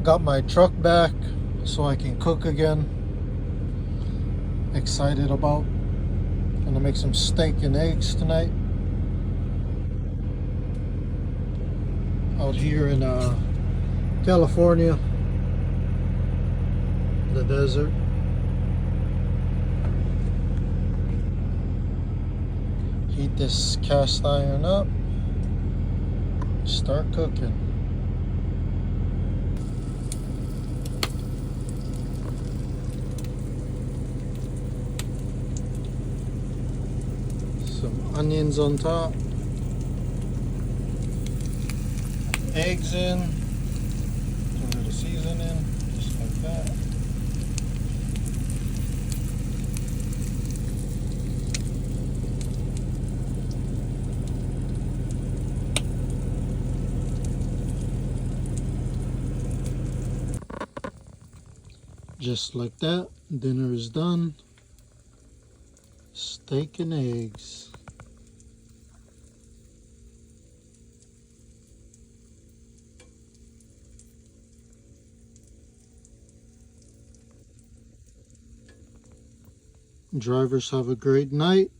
Got my truck back so I can cook again. Excited about. Gonna make some steak and eggs tonight. Out here in California, the desert. Heat this cast iron up. Start cooking. Some onions on top. Eggs in. A little seasoning, just like that. Just like that, dinner is done. Steak and eggs. Drivers have a great night.